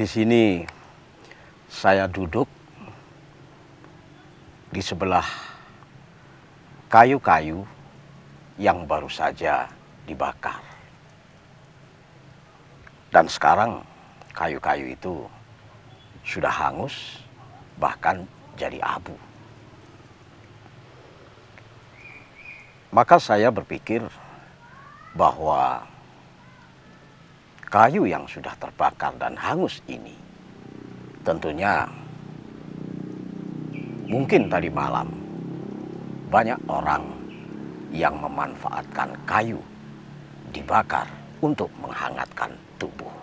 sini saya duduk di sebelah kayu-kayu yang baru saja dibakar. Dan sekarang kayu-kayu itu sudah hangus, bahkan jadi abu. Maka saya berpikir bahwa kayu yang sudah terbakar dan hangus ini tentunya mungkin tadi malam banyak orang yang memanfaatkan kayu dibakar untuk menghangatkan tubuh.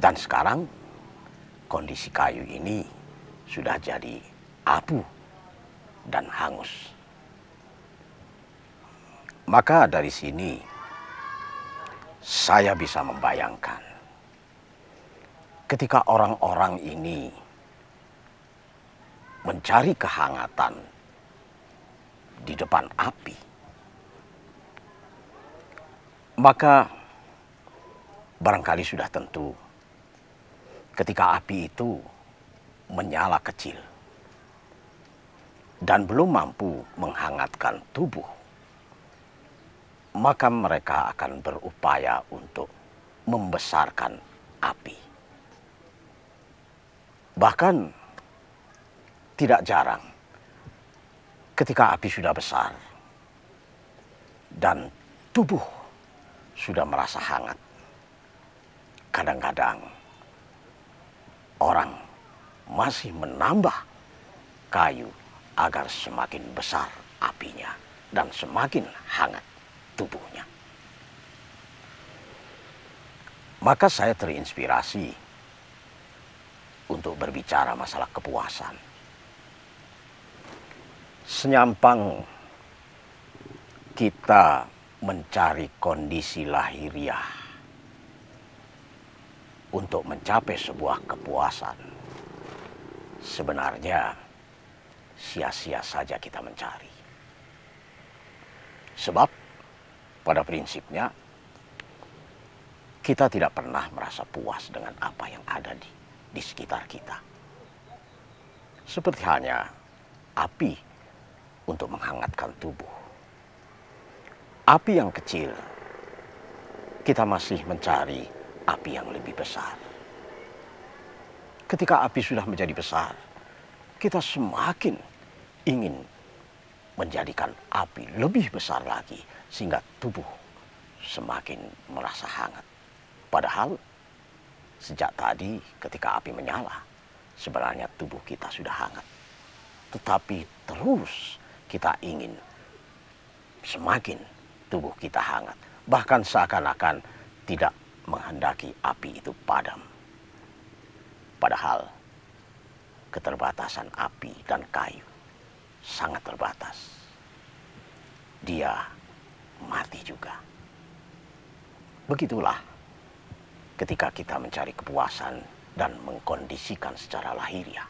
Dan sekarang kondisi kayu ini sudah jadi abu dan hangus. Maka dari sini saya bisa membayangkan ketika orang-orang ini mencari kehangatan di depan api, maka barangkali sudah tentu ketika api itu menyala kecil dan belum mampu menghangatkan tubuh, maka mereka akan berupaya untuk membesarkan api. Bahkan tidak jarang ketika api sudah besar dan tubuh sudah merasa hangat, kadang-kadang orang masih menambah kayu agar semakin besar apinya dan semakin hangat tubuhnya. Maka saya terinspirasi untuk berbicara masalah kepuasan. Senyampang kita mencari kondisi lahiriah untuk mencapai sebuah kepuasan, sebenarnya sia-sia saja kita mencari. Sebab pada prinsipnya kita tidak pernah merasa puas dengan apa yang ada di sekitar kita. Seperti halnya api untuk menghangatkan tubuh. Api yang kecil, kita masih mencari api yang lebih besar. Ketika api sudah menjadi besar, kita semakin ingin menjadikan api lebih besar lagi sehingga tubuh semakin merasa hangat. Padahal sejak tadi ketika api menyala, sebenarnya tubuh kita sudah hangat. Tetapi terus kita ingin semakin tubuh kita hangat. Bahkan seakan-akan tidak menghendaki api itu padam. Padahal keterbatasan api dan kayu sangat terbatas. Dia mati juga. Begitulah ketika kita mencari kepuasan dan mengkondisikan secara lahiriah,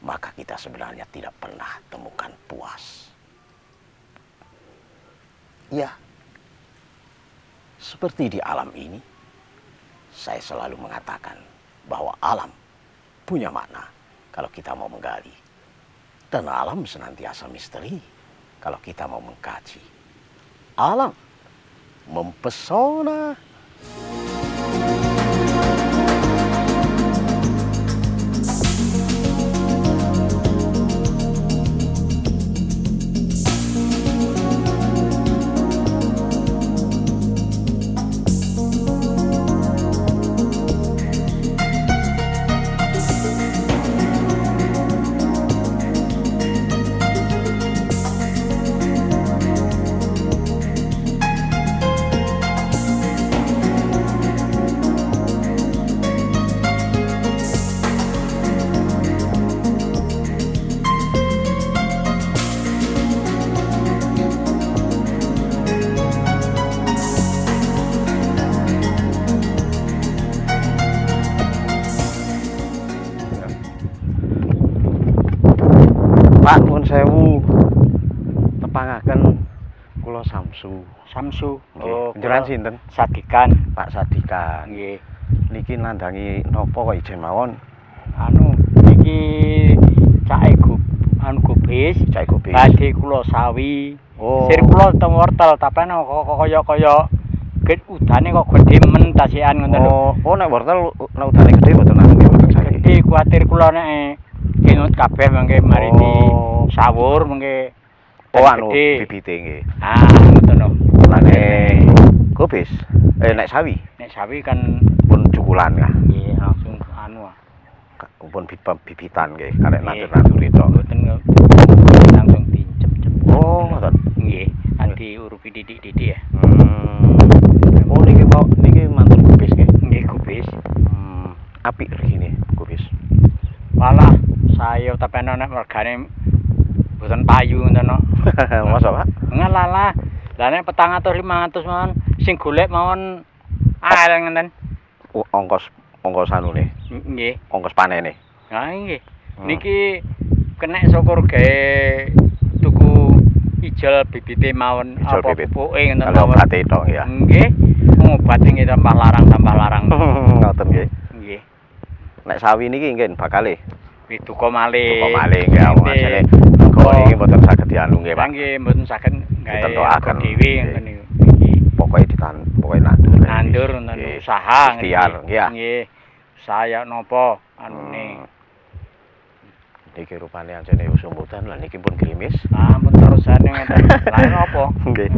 maka kita sebenarnya tidak pernah temukan puas. Ya, seperti di alam ini, saya selalu mengatakan bahwa alam punya makna kalau kita mau menggali. Dan alam senantiasa misteri kalau kita mau mengkaji. Alam mempesona. Pak, nuwun sewu, tepangaken Kula Samsu. Samsu. Oh, jenengan sinten? Sadikan. Pak Sadikan. Nggih. Niki nandangi napa kok ijen mawon? Anu iki cake gubis. Cake gubis. Badhe kula sawi. Oh. Sir kula teng wortel tapi kaya udane kok gedhe men tasikan ngoten lho. Oh, nek wortel nek udane gedhe mboten anu nggih mboten sae. Gedhe kuwatir kula nek kinut kabeh mengke mari di sawur mengke. Oh anu bibite nggih. Ah, ngoten lho. Nek gubis, nek sawi. Nek sawi kan pun cukulan kah? Nggih, langsung anu. Pun bibitan nggih, karek nandur-nanduri tok. Mboten langsung dicep-cep. Oh, ngoten. Nggih, anti urupi didik-didik ya. Oh niki mantur gubis nggih. Nggih, gubis. Apik regine gubis. Walah, saya tapi nek mergane mboten payu ngoten no. Masa, Pak? Ngalalah. Lah nek 400 500 mawon sing golek mawon areng ngenten. Ongkos anune. Nggih. Ongkos panene. Ha nggih. Niki kenek syukur gawe tuku ijol bibite mawon apa pupuke ngenten mawon. Obate tok ya. Nggih. Ngobati nggih tambah larang. Ngoten nggih. Nggih. Nek sawi niki nggih bakale. Duka malih. Duka malih nggih asale. Kok iki mboten saged dianu nggih, Pak. Nggih, mboten saged gawe ditentukaken dhewe ngoten niku. Pokoke nandur. Nandur nonton usaha ikhtiar nggih. Nggih. Saya napa anune. Niki rupane anjene usumutan lah niki pun gerimis. Ah, pun terusane ngoten. Lah napa? Nggih.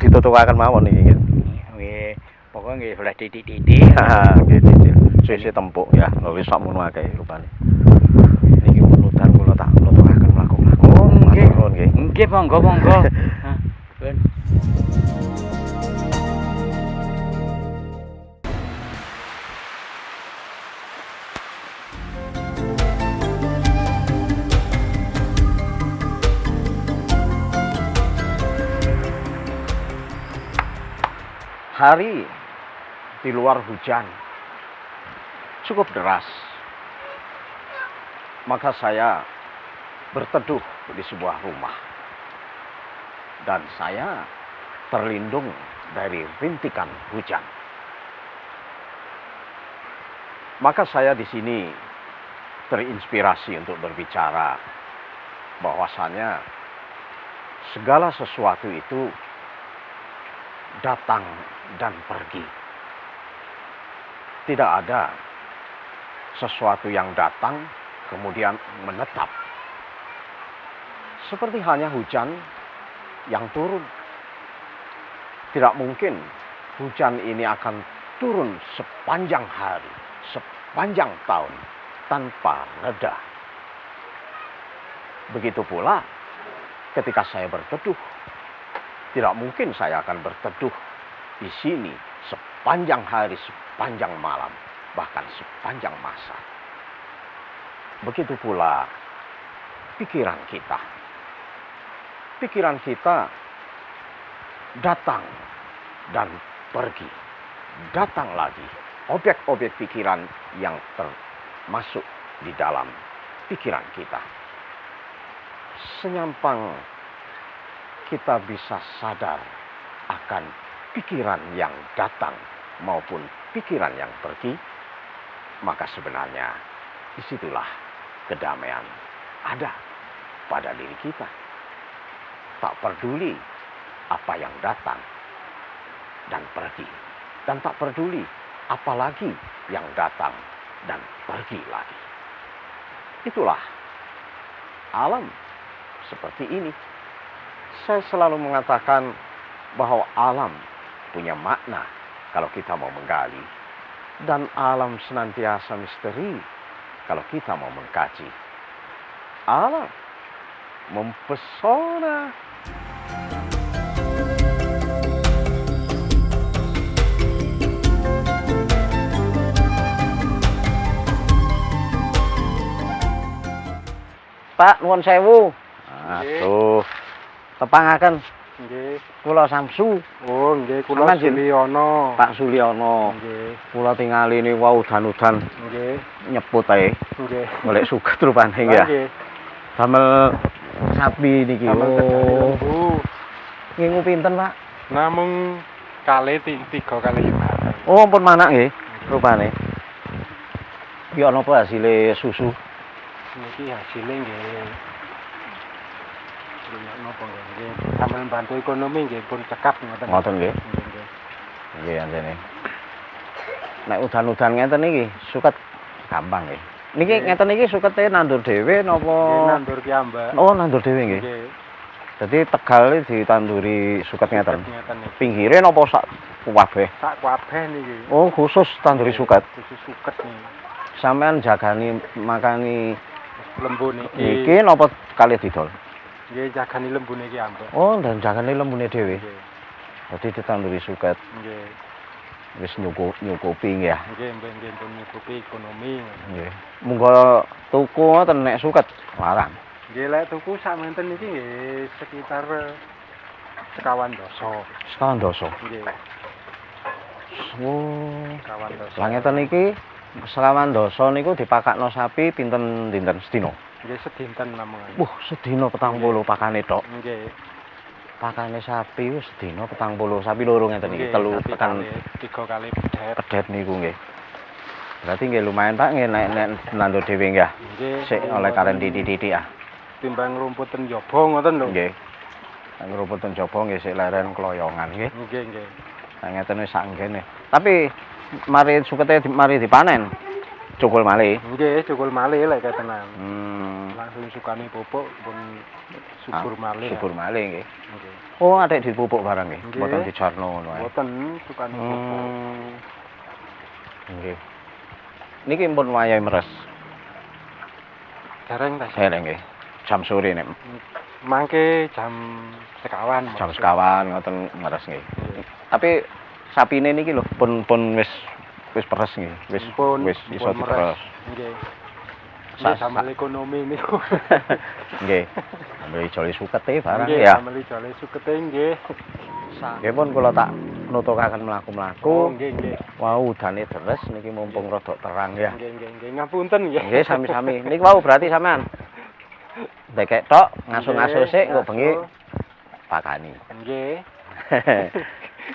Ditutukaken mawon niki nggih. Nggih. Pokoke nggih oleh titik-titik. Nggih, titik. Sese tempuk ya, wis sakmono akeh rupane. Niki unutan kula tak nutukaken mlaku-mlaku. Nggih. Nggih, monggo. Hah. Ben. Hari di luar hujan cukup deras. Maka saya berteduh di sebuah rumah. Dan saya terlindung dari rintikan hujan. Maka saya di sini terinspirasi untuk berbicara bahwasanya segala sesuatu itu datang dan pergi. Tidak ada sesuatu yang datang kemudian menetap. Seperti halnya hujan yang turun. Tidak mungkin hujan ini akan turun sepanjang hari, sepanjang tahun tanpa reda. Begitu pula ketika saya berteduh. Tidak mungkin saya akan berteduh di sini sepanjang hari, sepanjang malam, bahkan sepanjang masa. Begitu pula pikiran kita. Pikiran kita datang dan pergi. Datang lagi. Objek-objek pikiran yang termasuk di dalam pikiran kita. Senyampang kita bisa sadar akan pikiran yang datang maupun pikiran yang pergi, maka sebenarnya disitulah kedamaian ada pada diri kita. Tak peduli apa yang datang dan pergi, dan tak peduli apalagi yang datang dan pergi lagi. Itulah alam seperti ini. Saya selalu mengatakan bahwa alam punya makna kalau kita mau menggali. Dan alam senantiasa misteri kalau kita mau mengkaji. Alam mempesona. Pak, nuwun sewu. Aduh. Tepangaken. Nggih. Kula Samsu. Oh, nggih kula Suliono. Pak Suliono. Nggih. Kula tingali niku wau udan-udan. Nggih. Nyeput ae. Nggih. Golek suget rupane ya. Nggih. Damel sapi niki. Damel Oh. lembu. Ngingu pinten, Pak? Namung kali 3 kali 5. Oh, ampun manak nggih rupane. Iki ana apa hasilé susu? Niki hasilnya nggih napa nggih sampeyan bantu ekonomi nggih pun cekap ngoten. Ngoten nggih. Nggih. Nggih antene. Nek udan-udan ngeten iki suket gampang nggih. Niki ngeten iki sukete nandur dhewe napa? Nggih nandur piyambak. Oh, nandur dhewe nggih. Nggih. Dadi Tegal iki ditanduri suket ngeten. Ngeten niki. Pinggire napa sak kabeh? Sak kabeh niki. Oh, khusus tanduri suket. Khusus suket niki. Sampean jagani makani Lembu niki. niki napa kalih didol? Nggih jagani lembu niki ambek. Oh, dan jagane lembune dhewe. Nggih. Dadi ditanduri suket. Nggih. Wis nyukupi nggih. Nggih nggih pun nyukupi ekonomi. Nggih. Monggo tuku ngoten nek suket larang. Nggih lek tuku sakmenten niki nggih sekitar 50 doso. Sekawan doso. Nggih. Oh. 50 doso. Lah ngeten iki sekawan doso niku dipakakno sapi pinten dinten sedina? Nggih sedinten namung. Sedina 40 pakane tok. Nggih. Pakane sapi wis sedina 40, sapi loro ngeten iki, telu tekan 3 kali pedet. pedet niku nggih. Berarti nggih lumayan Pak nggih nek nandur dhewe nggih. Nggih. Sik oleh karen titik-titik ah. Timbang rumputen jaba ngoten lho. Nggih. Nek rumputen jaba nggih sik leren kloyongan nggih. Nggih nggih. Nah ngeten wis sak nggene. Tapi mari sukete mari dipanen. Cukul malih. Nggih, cukul malih lek tenan. Langsung sukani pupuk pun subur malih. Subur malih nggih. Nggih. Oh, adek dipupuk barang nggih. Nggih. Mboten dijarno ngono ae. Mboten sukani pupuk. Nggih. Niki pun wayahe meres. Dereng ta. Dereng nggih. Jam sore nek Mangke jam sekawan. jam sekawan ngoten meres nggih. Tapi sapine niki lho pun wis peres nggih. Wis iso diperes. Nggih. Sambil ekonomi niku. Nggih. Ambil joli sukete barang nggih, ya. Ambil joli sukete nggih. Nggih pun kula tak nutukaken mlaku-mlaku. Nggih nggih. Wau udane deres niki mumpung rada terang ya. Nggih nggih nggih. Ngapunten nggih. Nggih sami-sami. Niki wau berarti sampean dekek tok ngaso-ngaso sik engko bengi pakani. Nggih.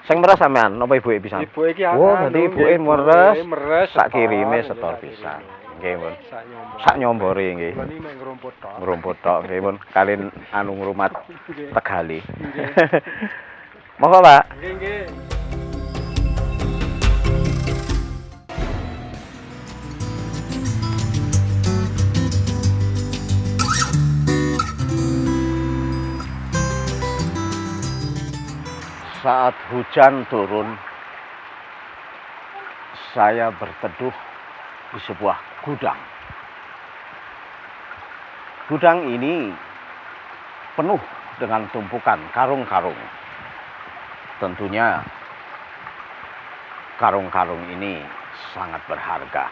Sing meres sampean napa ibuke pisan? Ibu iki Oh, dadi ibuke meres sak kirime setor pisan. Nggih, Mun. Sak nyombore nggih. Kula niki mek ngrumput tok. Ngrumput tok nggih, Mun. Kalin anu ngrumat Tegali. Monggo, Pak. Nggih nggih. Saat hujan turun, saya berteduh di sebuah gudang. Gudang ini penuh dengan tumpukan karung-karung. Tentunya karung-karung ini sangat berharga.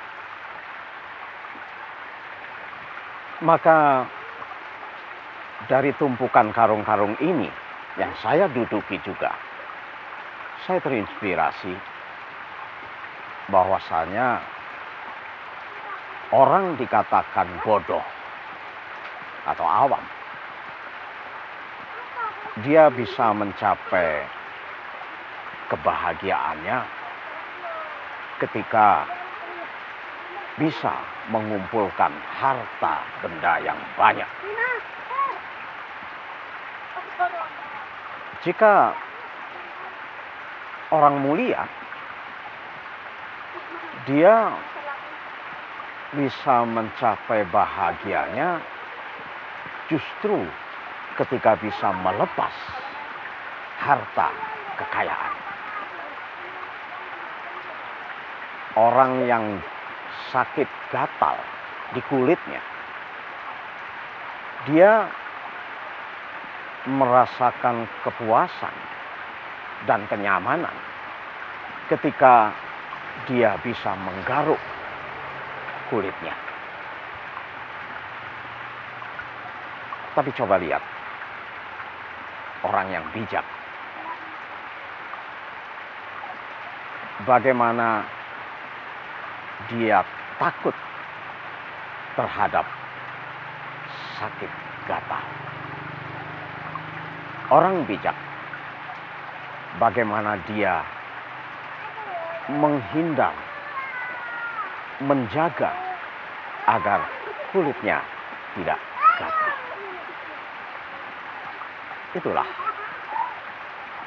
Maka dari tumpukan karung-karung ini yang saya duduki juga, saya terinspirasi bahwasanya orang dikatakan bodoh atau awam, dia bisa mencapai kebahagiaannya ketika bisa mengumpulkan harta benda yang banyak. Jika orang mulia, dia bisa mencapai bahagianya justru ketika bisa melepas harta kekayaan. Orang yang sakit gatal di kulitnya, dia merasakan kepuasan dan kenyamanan ketika dia bisa menggaruk kulitnya. Tapi coba lihat orang yang bijak, bagaimana dia takut terhadap sakit gatal. Orang bijak bagaimana dia menghindar, menjaga agar kulitnya tidak gatal. Itulah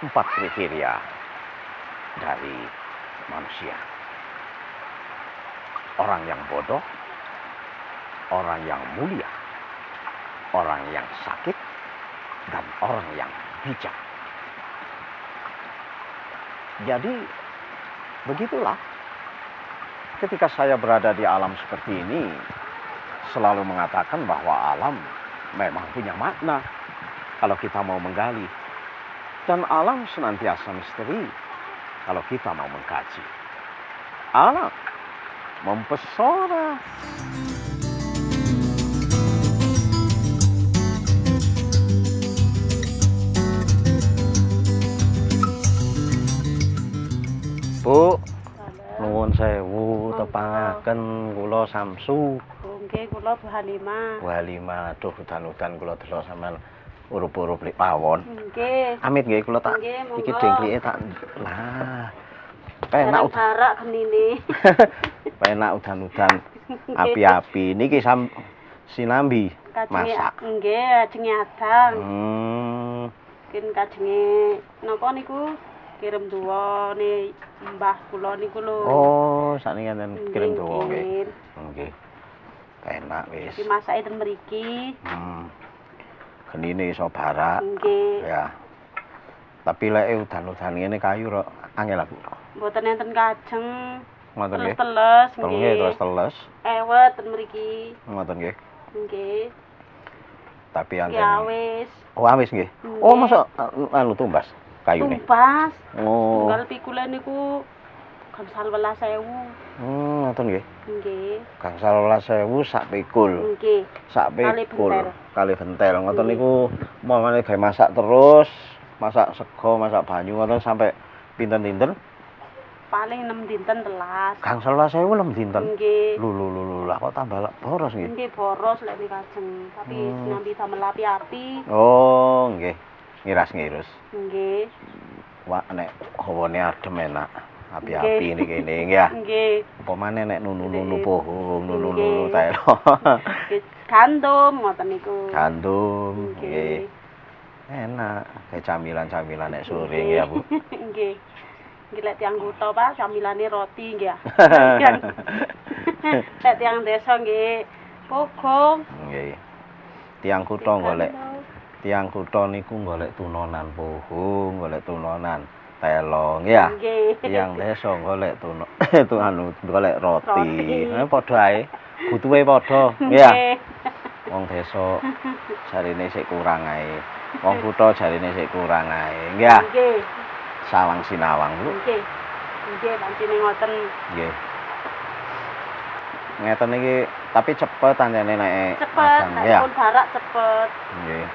4 kriteria dari manusia. Orang yang bodoh, orang yang mulia, orang yang sakit, dan orang yang bijak. Jadi, begitulah. Ketika saya berada di alam seperti ini, selalu mengatakan bahwa alam memang punya makna kalau kita mau menggali. Dan alam senantiasa misteri kalau kita mau mengkaji. Alam mempesona. Bu, nuwun sewu tepangaken kula samsu. Nggih, kula Bu Halimah. Bu Halimah, aduh udan-udan kula delok sampean urup-urup lik pawon. Nggih. Amit nggih kula tak Nggih, monggo. iki dengklike tak. Lah. Penak udan. Barak genine. Penak udan-udan api-api niki sinambi masak. Nggih, ajeng adang. Hmm. Kajenge napa niku? Kirim duwane mbah kula niku lho. Oh, sakniki enten kirim dawa nggih. Nggih. Nggih. Enak wis. Iki masake ten mriki. Genine iso barak. Nggih. Ya. Tapi lek udan-udan ngene kayu kok angel aku. Mboten enten kajeng. Ngoten nggih. Teles Nggih, terus teles. Ewet ten mriki. Ngoten nggih. Nggih. Tapi anten. Ya wis. Oh, wis nggih. Nggih. Oh, masa anu tumbas kayune. Tumpas. Oh. Tunggal pikule niku gangsal 12.000. Ngoten nggih. Nggih. Gangsal 12.000 sak pikul. Nggih. Sak Kali pikul. bentel. Kali bentel. Ngoten niku umpamane gawe masak terus, masak sego, masak banyu ngoten sampai pinten-pinten? Paling 6 dinten telas. Gangsal 12.000 lem dinten. Nggih. Lho, lah kok tambah boros nggih. Nggih boros lek niku kajeng, tapi sinambi damel api-api. Oh, nggih. Ngiras-ngirus. Nggih. Wah, nek hawane adem enak. Api-api niki kene ya. Nggih. Apa maneh nek nunu-nunu pohong, nunu-nunu Nggih. telo. Nggih. Gandum ngoten niku. Gandum, nggih. Nggih. Enak. Kayak camilan-camilan nek sore nggih ya, Bu. Nggih. Nggih lek tiyang kutha Pak, camilane roti nggih. Lek tiyang desa nggih pogong. Nggih. Tiang kutha golek. Tiang kutha niku golek tunonan pohong, golek tunonan telo nggih ya. Nggih. Tiang desa golek golek roti. Roti. Padha ae. Butuhe padha, nggih ya. Nggih. Wong desa jarine sik kurang ae. Wong kutha jarine sik kurang ae. Nggih ya. Nggih. Sawang sinawang, Bu. Nggih. Nggih, pancene ngoten. Nggih. Ngeten iki tapi cepet anjene nek Cepet, adang, ya. nek pun barak cepet. Nggih.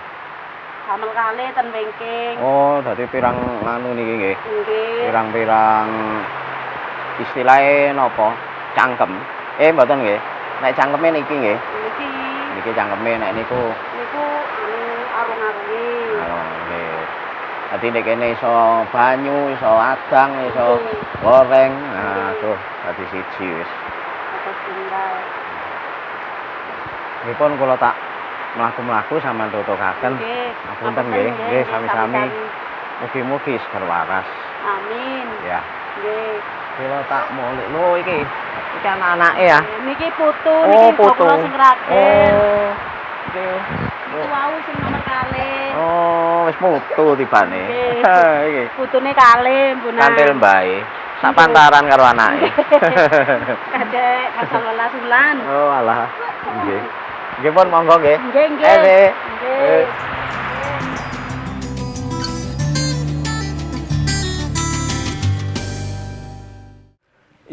Damel kalih ten wingking. Oh, dadi pirang anu niki nggih. Nggih. Pirang-pirang istilahnya napa? Cangkem. Mboten nggih. Nek cangkeme niki nggih. Niki Niki cangkeme nek niku niku arung-arunge. nggih. Dadi nek kene iso banyu, iso adang, iso goreng. Nah, tuh dadi siji wis. Atas tinggal. Nggih pun kula tak mlaku-mlaku sampean tutukaken. Nggih. Ngapunten nggih, nggih sami-sami. Mugi-mugi seger waras. Amin. Ya. Nggih. Kula tak molik. Lho iki anak-anake ya. Niki putu Oh, niki putu. kula sing rakil. Oh. Oke. Niku wau sing nomor kalih. Oh, wis mutu tibane. Nggih. Iki. Putune kalih, Mbunan. Kantil mbae. Sak pantaran karo anake. Kadek asal 12 bulan. Oh, alah. Nggih. Nggih pun monggo nggih. Nggih, nggih. Nggih. Nggih.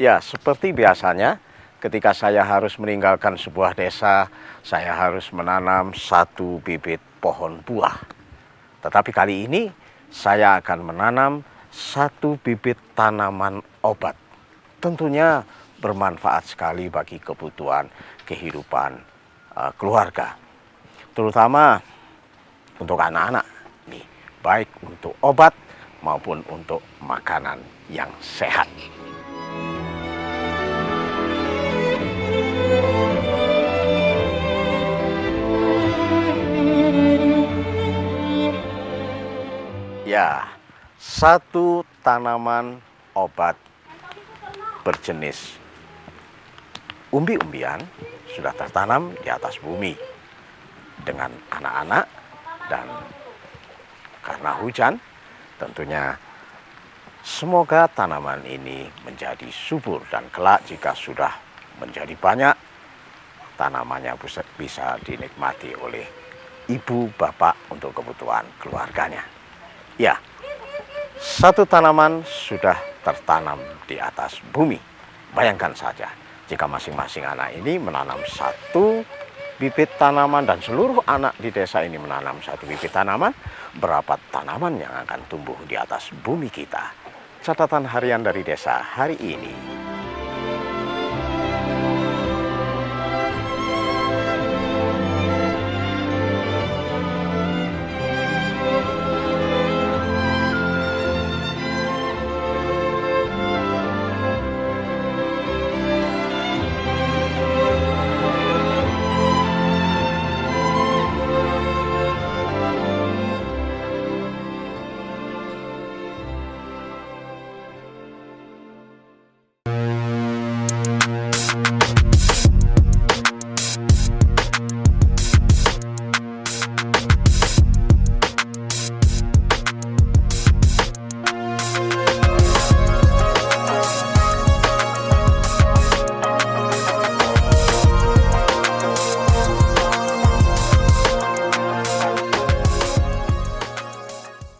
Ya, seperti biasanya ketika saya harus meninggalkan sebuah desa, saya harus menanam satu bibit pohon buah. Tetapi kali ini saya akan menanam satu bibit tanaman obat. Tentunya bermanfaat sekali bagi kebutuhan kehidupan keluarga. Terutama untuk anak-anak. Nih, baik untuk obat maupun untuk makanan yang sehat. Ya, satu tanaman obat berjenis umbi-umbian sudah tertanam di atas bumi dengan anak-anak, dan karena hujan tentunya semoga tanaman ini menjadi subur, dan kelak jika sudah menjadi banyak, tanamannya bisa dinikmati oleh ibu bapak untuk kebutuhan keluarganya. Ya, satu tanaman sudah tertanam di atas bumi. Bayangkan saja jika masing-masing anak ini menanam satu bibit tanaman dan seluruh anak di desa ini menanam satu bibit tanaman, berapa tanaman yang akan tumbuh di atas bumi kita. Catatan harian dari desa hari ini.